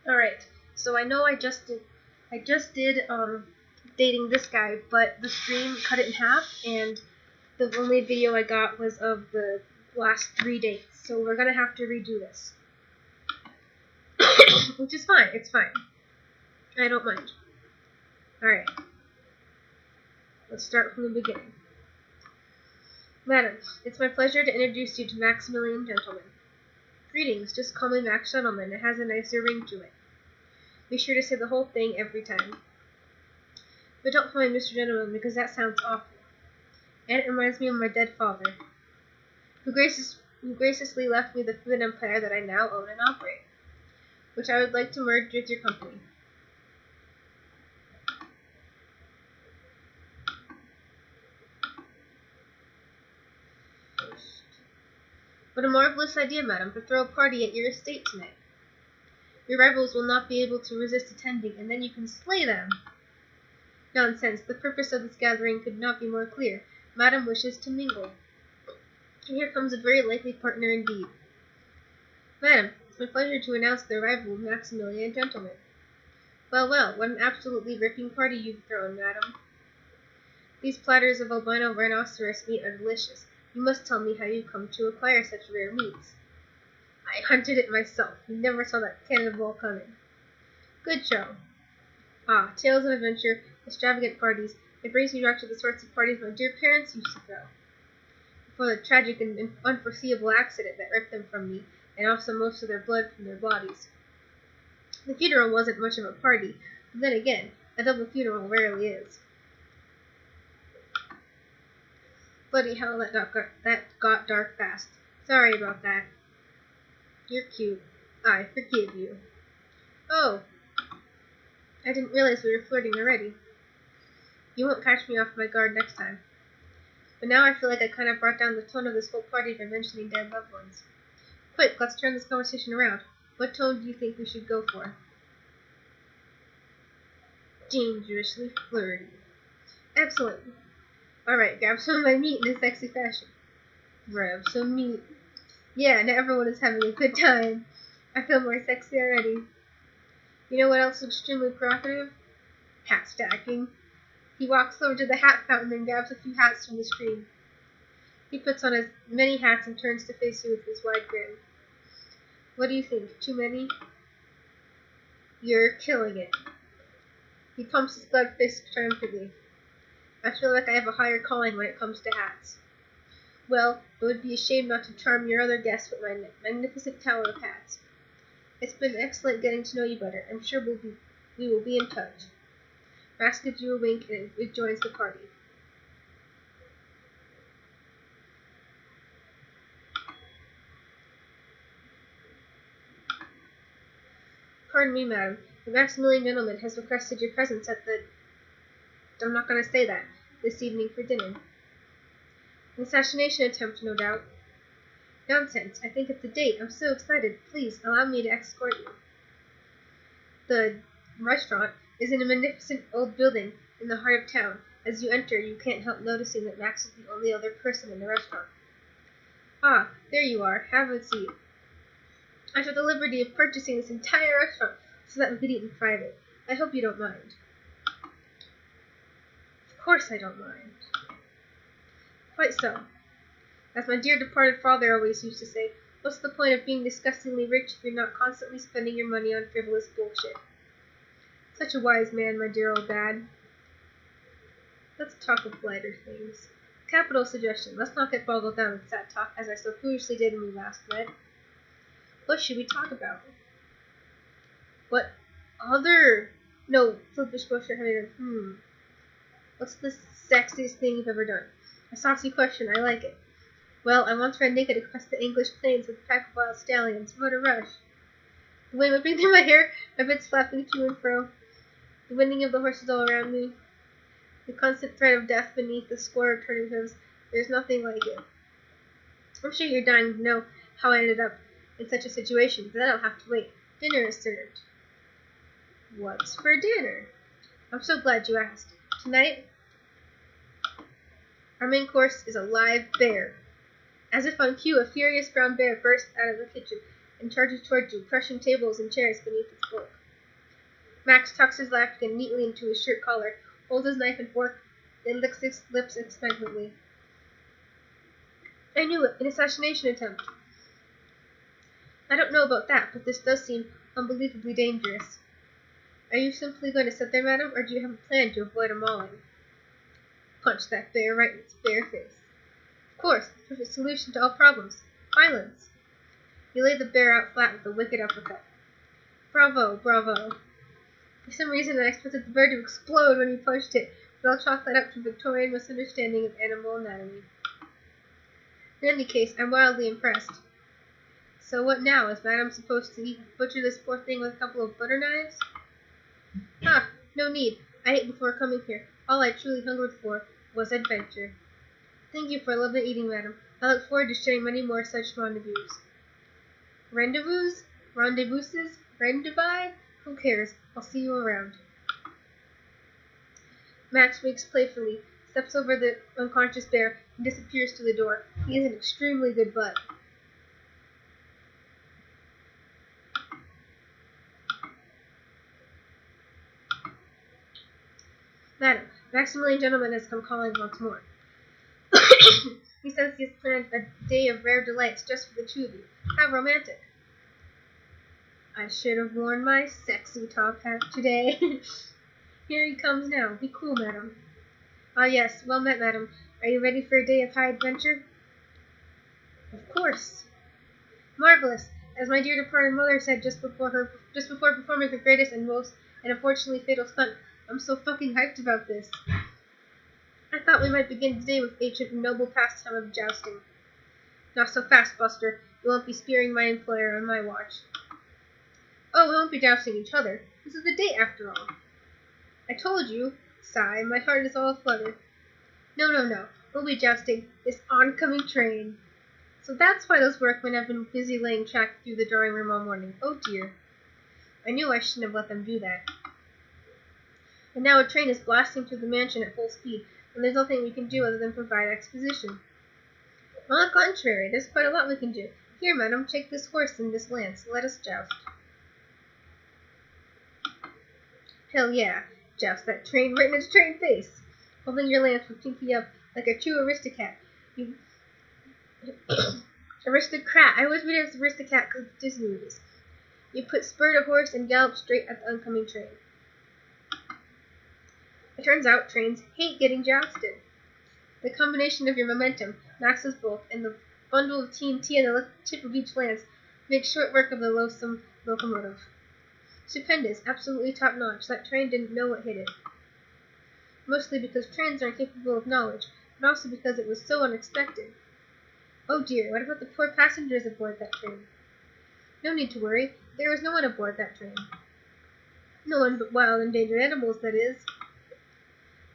Alright, so I know I just did dating this guy, but the stream cut it in half, and the only video I got was of the last 3 dates. So we're gonna have to redo this. Which is fine, it's fine. I don't mind. Alright. Let's start from the beginning. Madam, it's my pleasure to introduce you to Maximilian Gentleman. Greetings, just call me Max Gentleman. It has a nicer ring to it. Be sure to say the whole thing every time. But don't call me Mr. Gentleman because that sounds awful. And it reminds me of my dead father, who graciously left me the food empire that I now own and operate, which I would like to merge with your company. What a marvelous idea, madam, to throw a party at your estate tonight. Your rivals will not be able to resist attending, and then you can slay them. Nonsense. The purpose of this gathering could not be more clear. Madam wishes to mingle. And here comes a very likely partner indeed. Madam, it's my pleasure to announce the arrival of Maximilian Gentleman. Well, well, what an absolutely ripping party you've thrown, madam. These platters of albino rhinoceros meat are delicious. You must tell me how you come to acquire such rare meats. I hunted it myself. You never saw that cannonball coming. Good show. Ah, tales of adventure, extravagant parties. It brings me back to the sorts of parties my dear parents used to throw. Before the tragic and unforeseeable accident that ripped them from me, and also most of their blood from their bodies. The funeral wasn't much of a party, but then again, a double funeral rarely is. Bloody hell, that got dark fast. Sorry about that. You're cute. I forgive you. Oh, I didn't realize we were flirting already. You won't catch me off my guard next time. But now I feel like I kind of brought down the tone of this whole party by mentioning dead loved ones. Quick, let's turn this conversation around. What tone do you think we should go for? Dangerously flirty. Excellent. Alright, grab some of my meat in a sexy fashion. Grab some meat. Yeah, now everyone is having a good time. I feel more sexy already. You know what else is extremely provocative? Hat stacking. He walks over to the hat fountain and grabs a few hats from the screen. He puts on as many hats and turns to face you with his wide grin. What do you think? Too many? You're killing it. He pumps his gloved fist triumphantly. I feel like I have a higher calling when it comes to hats. Well, it would be a shame not to charm your other guests with my magnificent tower of hats. It's been excellent getting to know you better. I'm sure we will be in touch. Max gives you a wink and rejoins the party. Pardon me, madam. The Maximilian Gentleman has requested your presence at the... I'm not going to say that. This evening for dinner. An assassination attempt, no doubt. Nonsense. I think it's a date. I'm so excited. Please, allow me to escort you. The restaurant is in a magnificent old building in the heart of town. As you enter, you can't help noticing that Max is the only other person in the restaurant. Ah, there you are. Have a seat. I took the liberty of purchasing this entire restaurant so that we could eat in private. I hope you don't mind. Of course I don't mind. Quite so. As my dear departed father always used to say, what's the point of being disgustingly rich if you're not constantly spending your money on frivolous bullshit? Such a wise man, my dear old dad. Let's talk of lighter things. Capital suggestion. Let's not get boggled down with sad talk, as I so foolishly did when we last met. What should we talk about? What other... No, Flippish Bush, What's the sexiest thing you've ever done? A saucy question, I like it. Well, I once ran naked across the English plains with a pack of wild stallions. What a rush. The wind whipping through my hair, my bits flapping to and fro, the winding of the horses all around me, the constant threat of death beneath the score of turning hooves. There's nothing like it. I'm sure you're dying to know how I ended up in such a situation, but that'll have to wait. Dinner is served. What's for dinner? I'm so glad you asked. Tonight, our main course is a live bear. As if on cue, a furious brown bear bursts out of the kitchen and charges towards you, crushing tables and chairs beneath its bulk. Max tucks his napkin neatly into his shirt collar, holds his knife and fork, then licks his lips expectantly. I knew it, an assassination attempt. I don't know about that, but this does seem unbelievably dangerous. Are you simply going to sit there, madam, or do you have a plan to avoid a mauling? Punch that bear right in its bare face. Of course, the perfect solution to all problems. Violence. He laid the bear out flat with a wicked uppercut. Bravo, bravo. For some reason, I expected the bear to explode when he punched it, but I'll chalk that up to Victorian misunderstanding of animal anatomy. In any case, I'm wildly impressed. So what now? Is Madame supposed to butcher this poor thing with a couple of butter knives? Ah, no need. I ate before coming here. All I truly hungered for was adventure. Thank you for lovely eating, madam. I look forward to sharing many more such rendezvous. Rendezvous? Rendezvouses? Rendezvous? Who cares? I'll see you around. Max winks playfully, steps over the unconscious bear, and disappears through the door. He is an extremely good butt. Madam, Maximilian Gentleman has come calling once more. He says he has planned a day of rare delights just for the two of you. How romantic. I should have worn my sexy top hat today. Here he comes now. Be cool, madam. Ah, yes, well met, madam. Are you ready for a day of high adventure? Of course. Marvelous. As my dear departed mother said just before performing her greatest and most and unfortunately fatal stunt, I'm so fucking hyped about this. I thought we might begin today with ancient and noble pastime of jousting. Not so fast, Buster. You won't be spearing my employer on my watch. Oh, we won't be jousting each other. This is a date, after all. I told you. Sigh, my heart is all aflutter. No. We'll be jousting this oncoming train. So that's why those workmen have been busy laying track through the drawing room all morning. Oh dear. I knew I shouldn't have let them do that. And now a train is blasting through the mansion at full speed, and there's nothing we can do other than provide exposition. On the contrary, there's quite a lot we can do. Here, madam, take this horse and this lance. Let us joust. Hell yeah. Joust that train right in its train face. Holding your lance with pinky up like a true aristocrat. You aristocrat. I always read it as aristocrat because of Disney movies. You put spur to horse and gallop straight at the oncoming train. It turns out trains hate getting jousted. The combination of your momentum, Max's bulk, and the bundle of TNT and the tip of each lance makes short work of the loathsome locomotive. Stupendous, absolutely top-notch. That train didn't know what hit it. Mostly because trains aren't capable of knowledge, but also because it was so unexpected. Oh dear, what about the poor passengers aboard that train? No need to worry. There was no one aboard that train. No one but wild endangered animals, that is.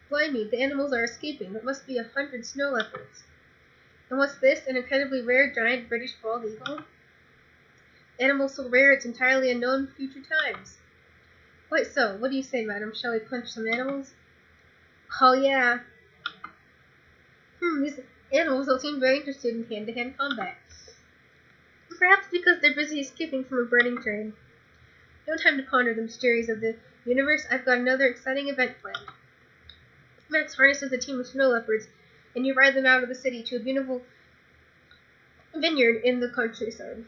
Blimey, the animals are escaping. That must be 100 snow leopards. And what's this? An incredibly rare giant British bald eagle? Animal so rare it's entirely unknown in future times. Quite so. What do you say, madam? Shall we punch some animals? Oh, yeah. These animals don't seem very interested in hand-to-hand combat. Perhaps because they're busy escaping from a burning train. No time to ponder the mysteries of the universe. I've got another exciting event planned. Max harnesses a team of snow leopards, and you ride them out of the city to a beautiful vineyard in the countryside.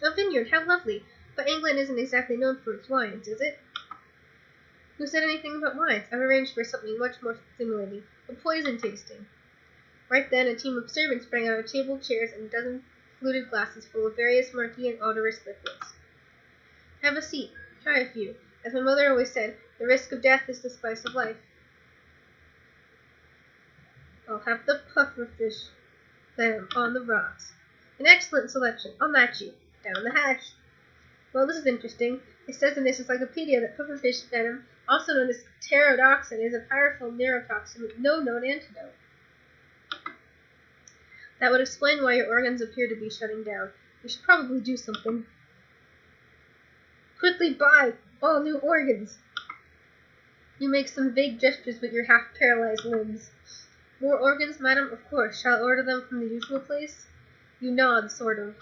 A vineyard, how lovely! But England isn't exactly known for its wines, is it? Who said anything about wines? I've arranged for something much more stimulating, a poison tasting. Right then, a team of servants sprang out of table, chairs, and a dozen fluted glasses full of various murky and odorous liquids. Have a seat. Try a few. As my mother always said, the risk of death is the spice of life. I'll have the pufferfish venom on the rocks. An excellent selection. I'll match you. Down the hatch. Well, this is interesting. It says in this encyclopedia that pufferfish venom, also known as pterodoxin, is a powerful neurotoxin with no known antidote. That would explain why your organs appear to be shutting down. We should probably do something. Quickly buy all new organs. You make some vague gestures with your half-paralyzed limbs. More organs, madam? Of course. Shall I order them from the usual place? You nod, sort of.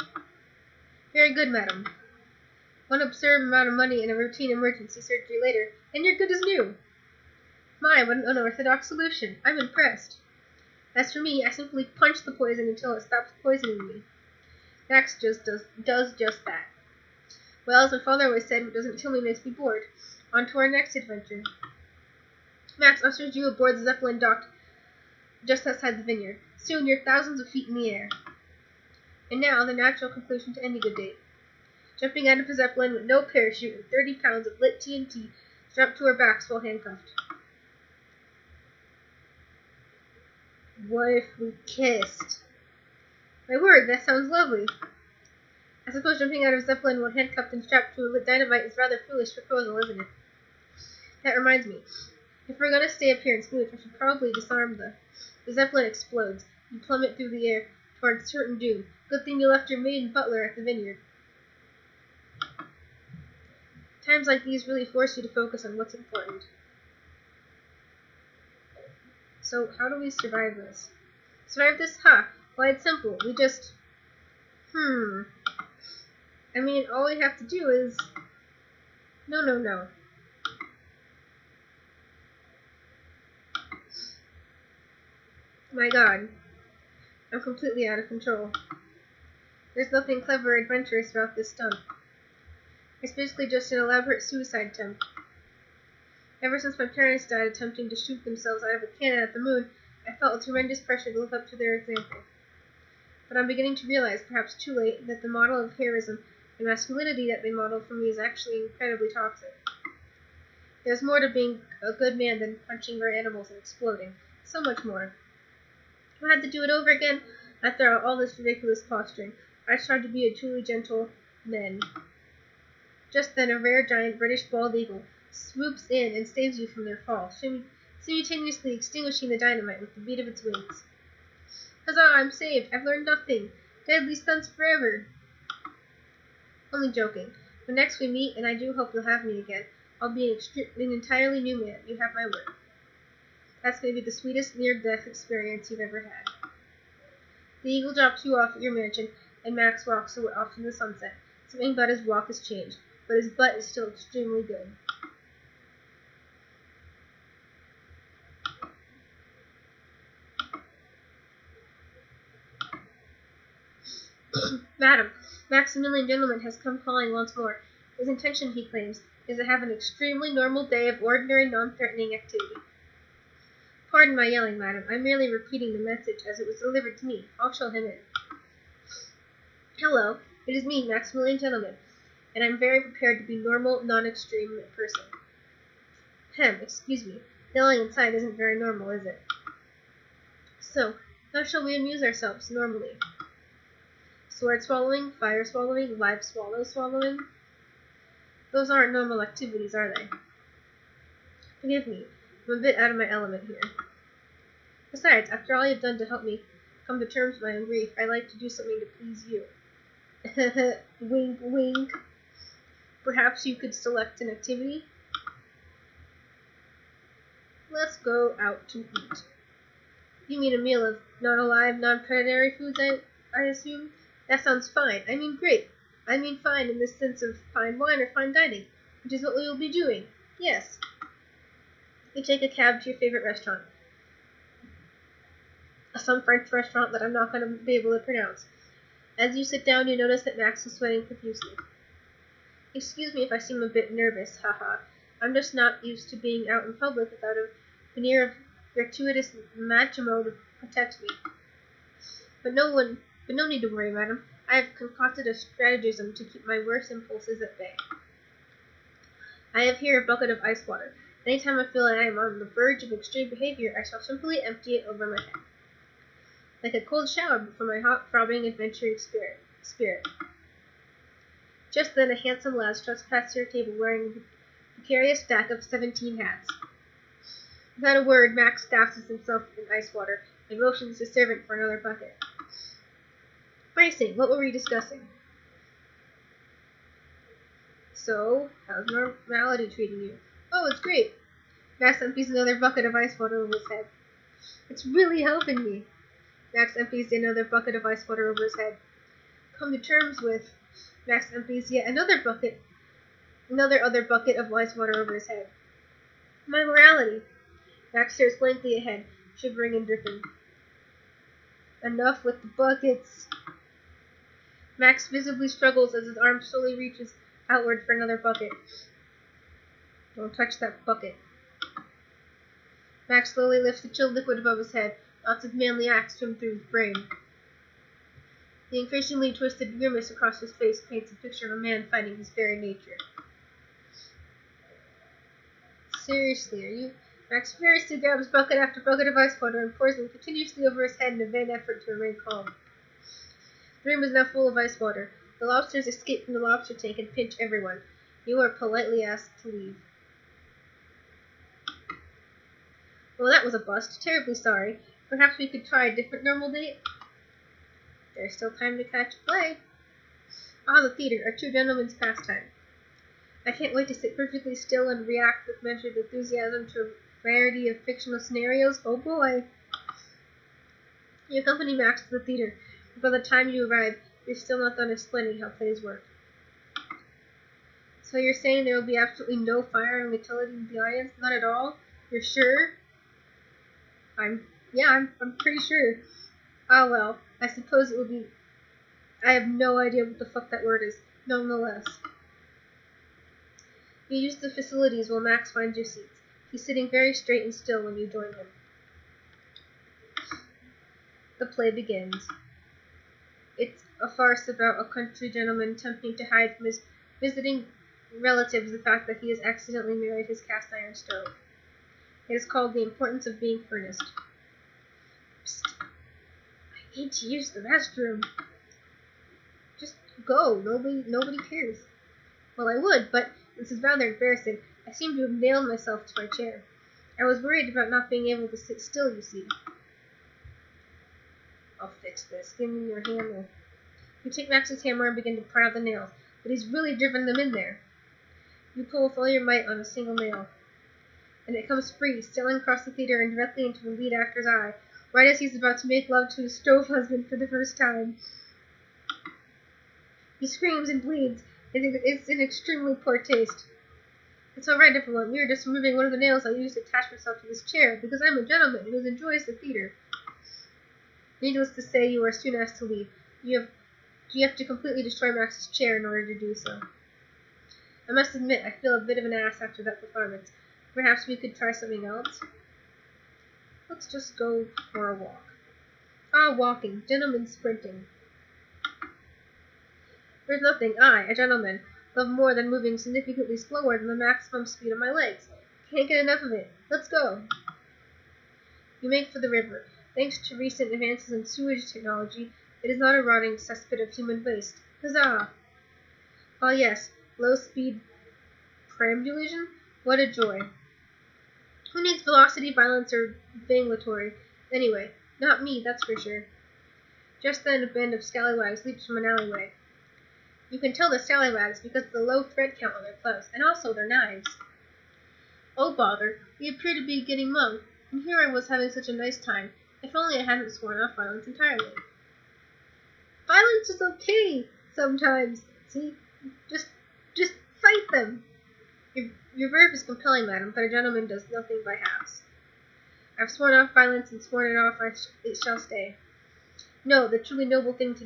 Very good, madam. One absurd amount of money and a routine emergency surgery later, and you're good as new. My, what an unorthodox solution. I'm impressed. As for me, I simply punch the poison until it stops poisoning me. Max just does just that. Well, as my father always said, what doesn't kill me makes me bored. On to our next adventure. Max ushers you aboard the Zeppelin docked just outside the vineyard. Soon you're thousands of feet in the air. And now, the natural conclusion to any good date. Jumping out of a Zeppelin with no parachute and 30 pounds of lit TNT strapped to our backs while handcuffed. What if we kissed? My word, that sounds lovely. I suppose jumping out of a Zeppelin while handcuffed and strapped to a lit dynamite is a rather foolish proposal, isn't it? That reminds me. If we're going to stay up here and smooth, we should probably disarm the Zeppelin explodes. You plummet through the air towards certain doom. Good thing you left your maid and butler at the vineyard. Times like these really force you to focus on what's important. So, how do we survive this? Survive this? Ha! Well, it's simple. We just... I mean, all we have to do is... No. My god. I'm completely out of control. There's nothing clever or adventurous about this stunt. It's basically just an elaborate suicide attempt. Ever since my parents died attempting to shoot themselves out of a cannon at the moon, I felt a tremendous pressure to live up to their example. But I'm beginning to realize, perhaps too late, that the model of heroism and masculinity that they modeled for me is actually incredibly toxic. There's more to being a good man than punching rare animals and exploding. So much more. If I had to do it over again, I'd throw out all this ridiculous posturing. I tried to be a truly gentle man. Just then, a rare giant British bald eagle swoops in and saves you from their fall, simultaneously extinguishing the dynamite with the beat of its wings. Huzzah, I'm saved! I've learned nothing! Deadly stunts forever! Only joking. When next we meet, and I do hope you'll have me again, I'll be an entirely new man. You have my word. That's going to be the sweetest near-death experience you've ever had. The eagle drops you off at your mansion, and Max walks away off in the sunset. Something about his walk has changed, but his butt is still extremely good. Madam, Maximilian Gentleman has come calling once more. His intention, he claims, is to have an extremely normal day of ordinary, non-threatening activity. Pardon my yelling, madam. I'm merely repeating the message as it was delivered to me. I'll show him in. Hello, it is me, Maximilian Gentleman, and I'm very prepared to be normal, non-extreme person. Excuse me. Yelling inside isn't very normal, is it? So, how shall we amuse ourselves normally? Sword swallowing, fire swallowing, live swallow swallowing? Those aren't normal activities, are they? Forgive me, I'm a bit out of my element here. Besides, after all you've done to help me come to terms with my own grief, I like to do something to please you. Wink, wink. Perhaps you could select an activity? Let's go out to eat. You mean a meal of non-alive, non-predatory foods, I assume? That sounds fine. I mean great. I mean fine in the sense of fine wine or fine dining, which is what we will be doing. Yes. You take a cab to your favorite restaurant. Some French restaurant that I'm not going to be able to pronounce. As you sit down, you notice that Max is sweating profusely. Excuse me if I seem a bit nervous, haha. I'm just not used to being out in public without a veneer of gratuitous macho to protect me. But no need to worry, madam. I have concocted a stratagem to keep my worst impulses at bay. I have here a bucket of ice water. Anytime I feel I am on the verge of extreme behavior, I shall simply empty it over my head. Like a cold shower for my hot, throbbing, adventuring spirit. Just then a handsome lad struts past your table wearing a precarious stack of 17 hats. Without a word, Max douses himself in ice water and motions his servant for another bucket. Racing, what were we discussing? So, how's normality treating you? Oh, it's great. Max empties another bucket of ice water over his head. It's really helping me. Max empties another bucket of ice water over his head. Come to terms with. Max empties yet another bucket Another other bucket of ice water over his head. My morality. Max stares blankly ahead, shivering and dripping. Enough with the buckets. Max visibly struggles as his arm slowly reaches outward for another bucket. Don't touch that bucket. Max slowly lifts the chilled liquid above his head. Thoughts of manly acts swim through his brain. The increasingly twisted grimace across his face paints a picture of a man fighting his very nature. Seriously, are you? Max furiously grabs bucket after bucket of ice water and pours them continuously over his head in a vain effort to remain calm. The room is now full of ice water. The lobsters escape from the lobster tank and pinch everyone. You are politely asked to leave. Well, that was a bust. Terribly sorry. Perhaps we could try a different normal date? There's still time to catch a play. Ah, the theater, a true gentleman's pastime. I can't wait to sit perfectly still and react with measured enthusiasm to a variety of fictional scenarios. Oh boy. You accompany Max to the theater, but by the time you arrive, you're still not done explaining how plays work. So you're saying there will be absolutely no firing utility in the audience? Not at all? You're sure? I'm pretty sure. Ah well, I suppose it will be. I have no idea what the fuck that word is. Nonetheless. You use the facilities while Max finds your seats. He's sitting very straight and still when you join him. The play begins. It's a farce about a country gentleman attempting to hide from his visiting relatives the fact that he has accidentally married his cast iron stove. It is called The Importance of Being Earnest. Psst. I need to use the restroom. Just go. Nobody cares. Well, I would, but this is rather embarrassing. I seem to have nailed myself to my chair. I was worried about not being able to sit still, you see. I'll fix this. Give me your hammer. You take Max's hammer and begin to pry out the nails, but he's really driven them in there. You pull with all your might on a single nail, and it comes free, sailing across the theater and directly into the lead actor's eye, right as he's about to make love to his stove husband for the first time. He screams and bleeds. It's in extremely poor taste. It's all right, everyone. We are just removing one of the nails I used to attach myself to this chair, because I'm a gentleman who enjoys the theater. Needless to say, you are soon asked to leave. You have to completely destroy Max's chair in order to do so. I must admit, I feel a bit of an ass after that performance. Perhaps we could try something else? Let's just go for a walk. Ah, walking. Gentlemen sprinting. There's nothing I, a gentleman, love more than moving significantly slower than the maximum speed of my legs. Can't get enough of it. Let's go. You make for the river. Thanks to recent advances in sewage technology, it is not a rotting cesspit of human waste. Huzzah! Ah yes, low-speed perambulation? What a joy. Who needs velocity, violence, or vainglory? Anyway, not me, that's for sure. Just then a band of scallywags leaps from an alleyway. You can tell they're scallywags because of the low thread count on their clothes, and also their knives. Oh bother, we appear to be getting mugged, and here I was having such a nice time. If only I hadn't sworn off violence entirely. Violence is okay sometimes. See? Just fight them. Your verb is compelling, madam, but a gentleman does nothing by halves. I've sworn off violence and sworn it off it shall stay. No, the truly noble thing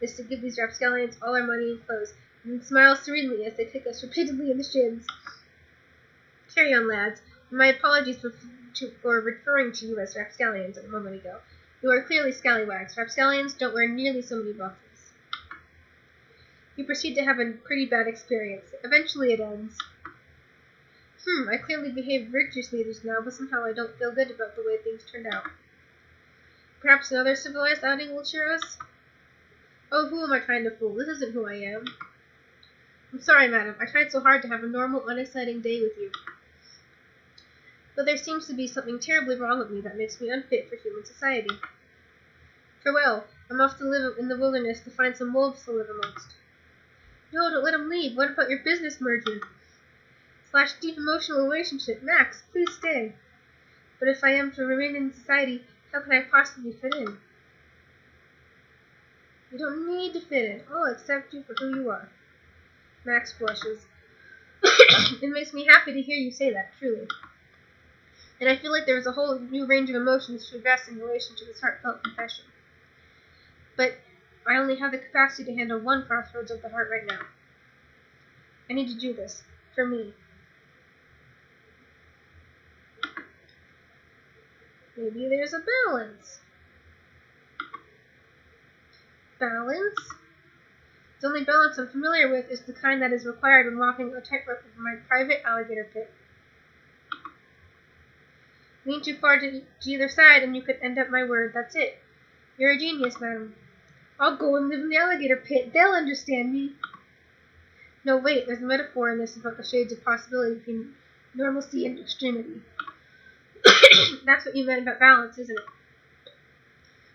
is to give these rapscallions all our money and clothes, and then smile serenely as they kick us repeatedly in the shins. Carry on, lads. My apologies for referring to you as rapscallions a moment ago. You are clearly scallywags. Rapscallions don't wear nearly so many buckles. You proceed to have a pretty bad experience. Eventually it ends. I clearly behaved virtuously just now, but somehow I don't feel good about the way things turned out. Perhaps another civilized outing will cheer us? Oh, who am I trying to fool? This isn't who I am. I'm sorry, madam. I tried so hard to have a normal, unexciting day with you. But there seems to be something terribly wrong with me that makes me unfit for human society. Farewell. I'm off to live in the wilderness to find some wolves to live amongst. No, don't let him leave. What about your business merger? / deep emotional relationship. Max, please stay. But if I am to remain in society, how can I possibly fit in? You don't need to fit in. I'll accept you for who you are. Max blushes. It makes me happy to hear you say that, truly. And I feel like there is a whole new range of emotions to address in relation to this heartfelt confession. But I only have the capacity to handle one crossroads of the heart right now. I need to do this. For me. Maybe there's a balance. Balance? The only balance I'm familiar with is the kind that is required when walking a tightrope over my private alligator pit. Lean too far to either side and you could end up my word. That's it. You're a genius, madam. I'll go and live in the alligator pit. They'll understand me. No, wait, there's a metaphor in this about the shades of possibility between normalcy and extremity. That's what you meant about balance, isn't it?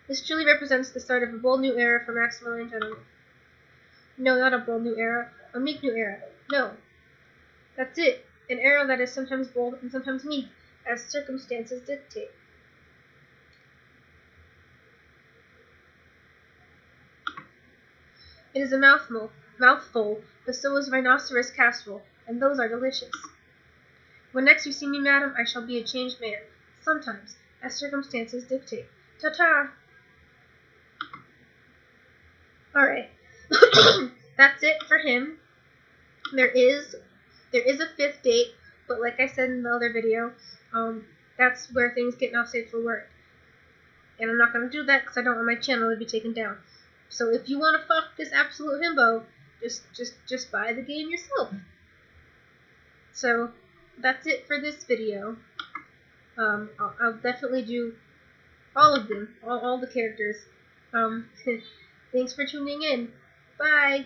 This truly represents the start of a bold new era for Maximilian Gentleman. No, not a bold new era. A meek new era. No. That's it. An era that is sometimes bold and sometimes meek, as circumstances dictate. It is a mouthful, but so is rhinoceros casserole, and those are delicious. When next you see me, madam, I shall be a changed man, sometimes, as circumstances dictate. Ta-ta! Alright. That's it for him. There is a fifth date, but like I said in the other video, that's where things get not safe for work. And I'm not going to do that because I don't want my channel to be taken down. So if you want to fuck this absolute himbo, just buy the game yourself. So that's it for this video. I'll definitely do all of them, all the characters. Thanks for tuning in. Bye.